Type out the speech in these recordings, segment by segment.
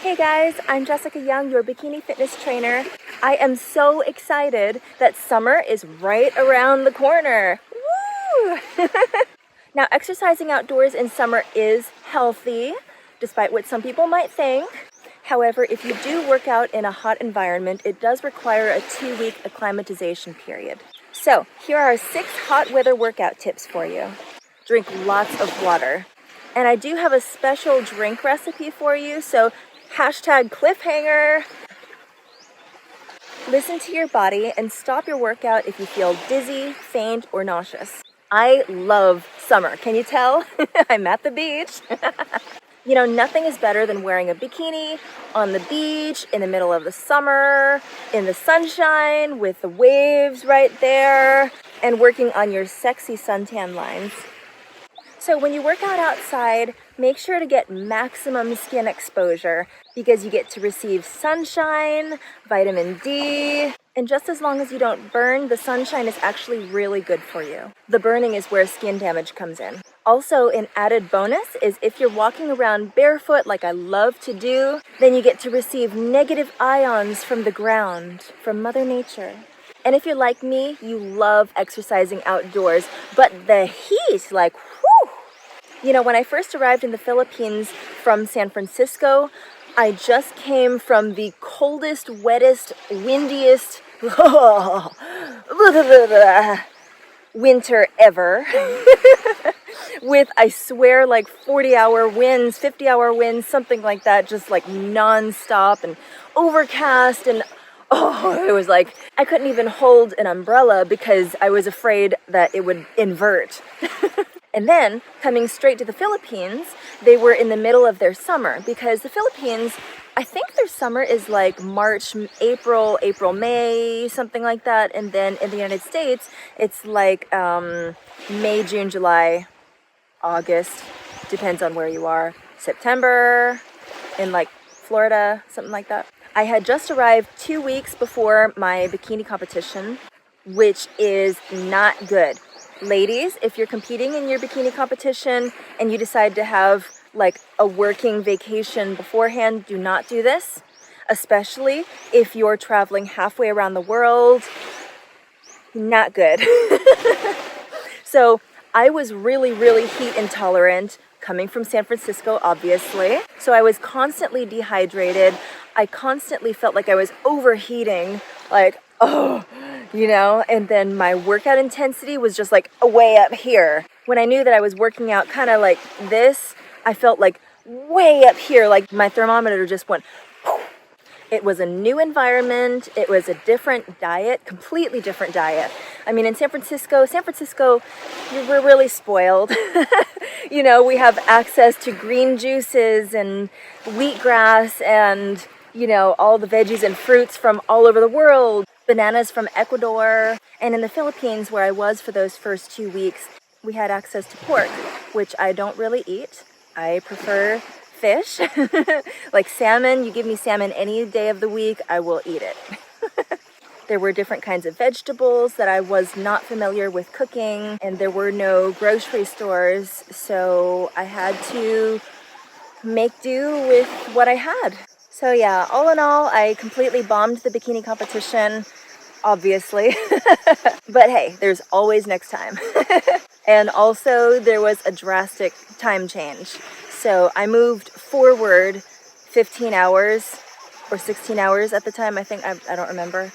Hey guys, I'm Jessica Young, your bikini fitness trainer. I am so excited that summer is right around the corner. Woo! Now, exercising outdoors in summer is healthy, despite what some people might think. However, if you do work out in a hot environment, it does require a 2-week acclimatization period. So, here are 6 hot weather workout tips for you. Drink lots of water. And I do have a special drink recipe for you, so #cliffhanger. Listen to your body and stop your workout if you feel dizzy, faint, or nauseous. I love summer. Can you tell? I'm at the beach. You know, nothing is better than wearing a bikini on the beach in the middle of the summer, in the sunshine, with the waves right there, and working on your sexy suntan lines. So when you work out outside, make sure to get maximum skin exposure because you get to receive sunshine, vitamin D, and just as long as you don't burn, the sunshine is actually really good for you. The burning is where skin damage comes in. Also, an added bonus is if you're walking around barefoot like I love to do, then you get to receive negative ions from the ground, from Mother Nature. And if you're like me, you love exercising outdoors, but the heat, like, whew! You know, when I first arrived in the Philippines from San Francisco, I just came from the coldest, wettest, windiest winter ever. With, I swear, like 40-hour winds, 50-hour winds, something like that, just like non-stop and overcast, and it was like I couldn't even hold an umbrella because I was afraid that it would invert. And then, coming straight to the Philippines, they were in the middle of their summer because the Philippines, I think their summer is like March, April, May, something like that. And then in the United States, it's like May, June, July, August, depends on where you are, September, in like Florida, something like that. I had just arrived 2 weeks before my bikini competition, which is not good. Ladies, if you're competing in your bikini competition and you decide to have like a working vacation beforehand, do not do this, especially if you're traveling halfway around the world. Not good. So I was really, really heat intolerant, coming from San Francisco, obviously. So I was constantly dehydrated. I constantly felt like I was overheating, like, and then my workout intensity was just like way up here. When I knew that I was working out kind of like this, I felt like way up here, like my thermometer just went. It was a new environment. It was a different diet, completely different diet. I mean, in San Francisco, we're really spoiled. You know, we have access to green juices and wheatgrass and, you know, all the veggies and fruits from all over the world. Bananas from Ecuador. And in the Philippines, where I was for those first 2 weeks, we had access to pork, which I don't really eat. I prefer fish. Like salmon, you give me salmon any day of the week, I will eat it. There were different kinds of vegetables that I was not familiar with cooking, and there were no grocery stores, so I had to make do with what I had. So yeah, all in all, I completely bombed the bikini competition, obviously. But hey, there's always next time. And also, there was a drastic time change. So I moved forward 15 hours or 16 hours at the time, I think. I don't remember.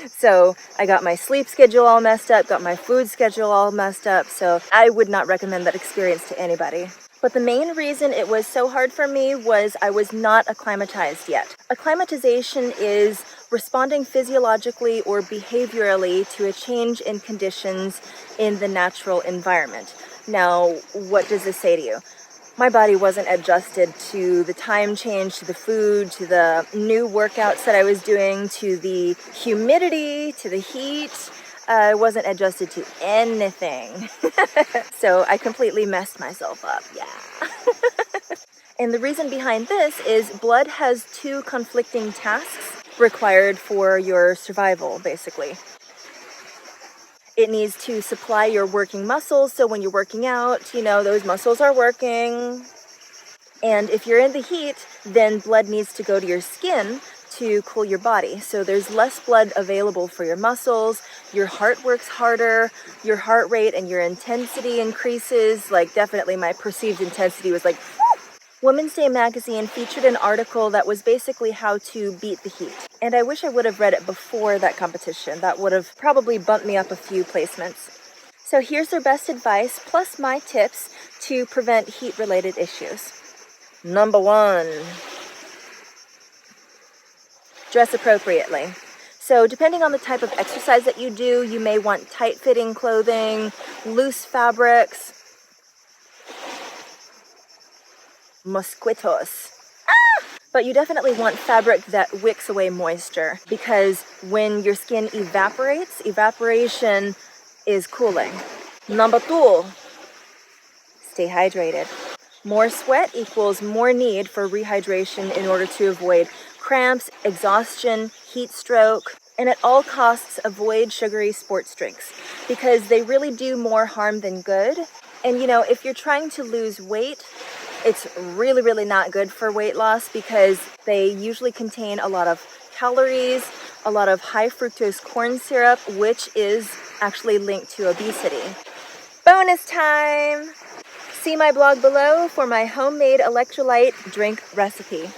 So I got my sleep schedule all messed up, got my food schedule all messed up. So I would not recommend that experience to anybody. But the main reason it was so hard for me was I was not acclimatized yet. Acclimatization is responding physiologically or behaviorally to a change in conditions in the natural environment. Now, what does this say to you? My body wasn't adjusted to the time change, to the food, to the new workouts that I was doing, to the humidity, to the heat. I wasn't adjusted to anything. So I completely messed myself up, yeah. And the reason behind this is blood has 2 conflicting tasks required for your survival, basically. It needs to supply your working muscles, so when you're working out, you know, those muscles are working. And if you're in the heat, then blood needs to go to your skin to cool your body. So there's less blood available for your muscles, your heart works harder, your heart rate and your intensity increases. Like, definitely my perceived intensity was like, Women's Day magazine featured an article that was basically how to beat the heat. And I wish I would have read it before that competition. That would have probably bumped me up a few placements. So here's their best advice, plus my tips to prevent heat-related issues. Number 1, dress appropriately. So depending on the type of exercise that you do, you may want tight-fitting clothing, loose fabrics, mosquitos. But you definitely want fabric that wicks away moisture, because when your skin evaporates, evaporation is cooling. Number 2, stay hydrated. More sweat equals more need for rehydration in order to avoid cramps, exhaustion, heat stroke, and at all costs avoid sugary sports drinks, because they really do more harm than good. And you know, if you're trying to lose weight, it's really, really not good for weight loss, because they usually contain a lot of calories, a lot of high fructose corn syrup, which is actually linked to obesity. Bonus time! See my blog below for my homemade electrolyte drink recipe.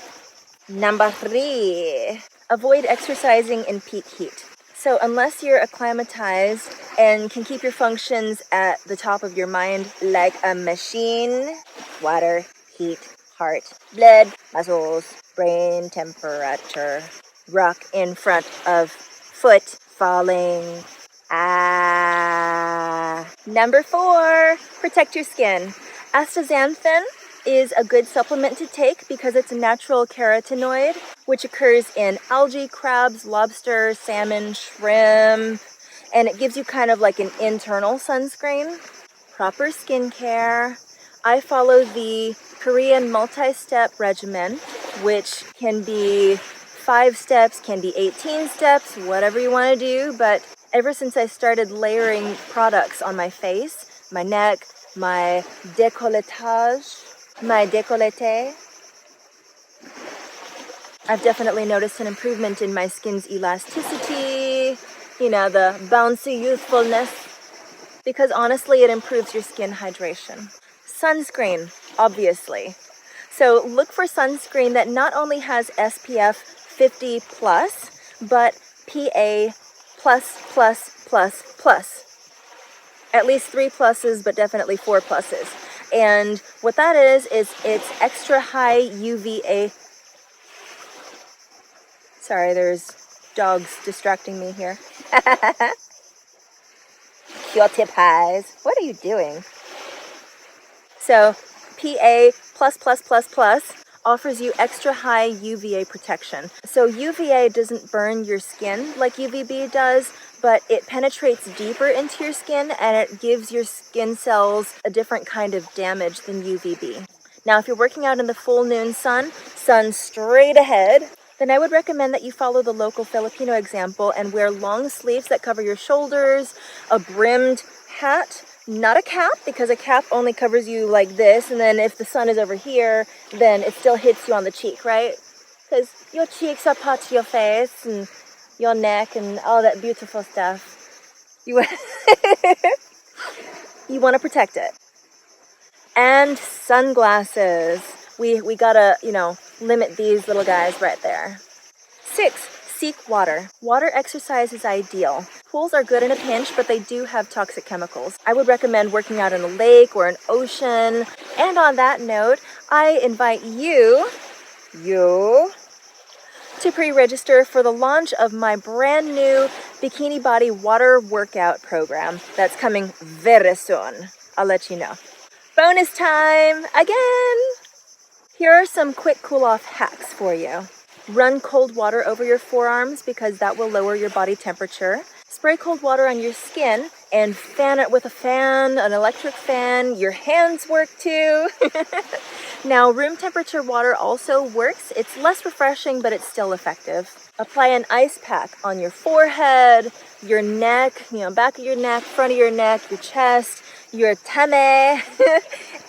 Number 3, avoid exercising in peak heat. So unless you're acclimatized and can keep your functions at the top of your mind like a machine, water, heat, heart, blood, muscles, brain temperature, rock in front of foot, falling. Number 4, protect your skin. Astaxanthin is a good supplement to take because it's a natural carotenoid, which occurs in algae, crabs, lobster, salmon, shrimp, and it gives you kind of like an internal sunscreen. Proper skincare. I follow the Korean multi-step regimen, which can be 5 steps, can be 18 steps, whatever you want to do, but ever since I started layering products on my face, my neck, my décolletage, my décolleté, I've definitely noticed an improvement in my skin's elasticity, you know, the bouncy youthfulness, because honestly, it improves your skin hydration. Sunscreen, obviously. So look for sunscreen that not only has SPF 50 plus, but PA plus plus plus plus. At least 3 pluses, but definitely 4 pluses. And what that is it's extra high UVA. Sorry, there's dogs distracting me here. Cutie pies. What are you doing? So PA plus plus plus plus offers you extra high UVA protection. So UVA doesn't burn your skin like UVB does, but it penetrates deeper into your skin and it gives your skin cells a different kind of damage than UVB. Now, if you're working out in the full noon sun straight ahead, then I would recommend that you follow the local Filipino example and wear long sleeves that cover your shoulders, a brimmed hat, not a cap, because a cap only covers you like this, and then if the sun is over here, then it still hits you on the cheek, right? Because your cheeks are part of your face and your neck and all that beautiful stuff. You want to protect it. And sunglasses. We gotta, limit these little guys right there. 6, seek water. Water exercise is ideal. Pools are good in a pinch, but they do have toxic chemicals. I would recommend working out in a lake or an ocean. And on that note, I invite you to pre-register for the launch of my brand new Bikini Body water workout program that's coming very soon. I'll let you know. Bonus time again! Here are some quick cool-off hacks for you. Run cold water over your forearms because that will lower your body temperature. Spray cold water on your skin and fan it with a fan, an electric fan. Your hands work too. Now, room temperature water also works. It's less refreshing, but it's still effective. Apply an ice pack on your forehead, your neck, back of your neck, front of your neck, your chest, your tummy,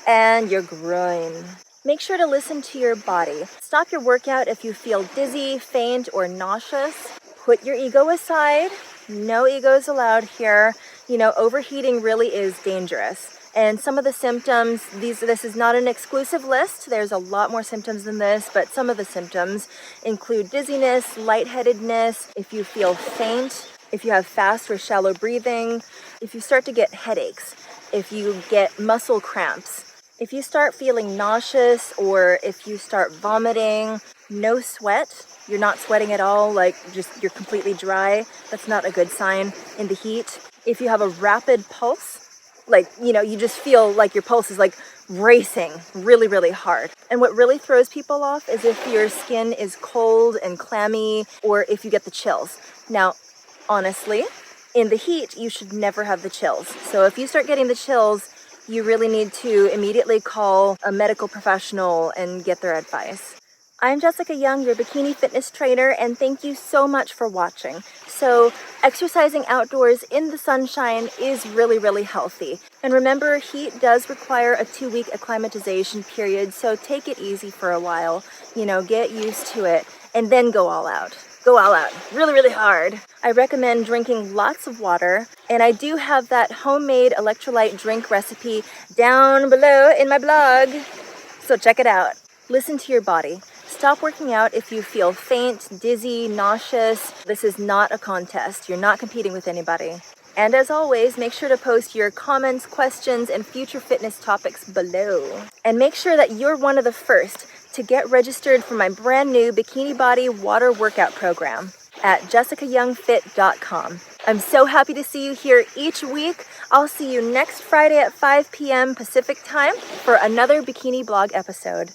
and your groin. Make sure to listen to your body. Stop your workout if you feel dizzy, faint, or nauseous. Put your ego aside. No egos allowed here. You know, overheating really is dangerous. And some of the symptoms, this is not an exclusive list. There's a lot more symptoms than this, but some of the symptoms include dizziness, lightheadedness, if you feel faint, if you have fast or shallow breathing, if you start to get headaches, if you get muscle cramps, if you start feeling nauseous, or if you start vomiting, no sweat, you're not sweating at all, like just you're completely dry, that's not a good sign in the heat. If you have a rapid pulse, like, you know, you just feel like your pulse is like racing really, really hard. And what really throws people off is if your skin is cold and clammy, or if you get the chills. Now, honestly, in the heat, you should never have the chills. So if you start getting the chills, you really need to immediately call a medical professional and get their advice. I'm Jessica Young, your bikini fitness trainer, and thank you so much for watching. So, exercising outdoors in the sunshine is really, really healthy. And remember, heat does require a 2-week acclimatization period, so take it easy for a while. You know, get used to it, and then go all out. Go all out, really, really hard. I recommend drinking lots of water, and I do have that homemade electrolyte drink recipe down below in my blog, so check it out. Listen to your body. Stop working out if you feel faint, dizzy, nauseous. This is not a contest. You're not competing with anybody. And as always, make sure to post your comments, questions, and future fitness topics below. And make sure that you're one of the first to get registered for my brand new Bikini Body Water Workout Program at jessicayoungfit.com. I'm so happy to see you here each week. I'll see you next Friday at 5 p.m. Pacific time for another Bikini Blog episode.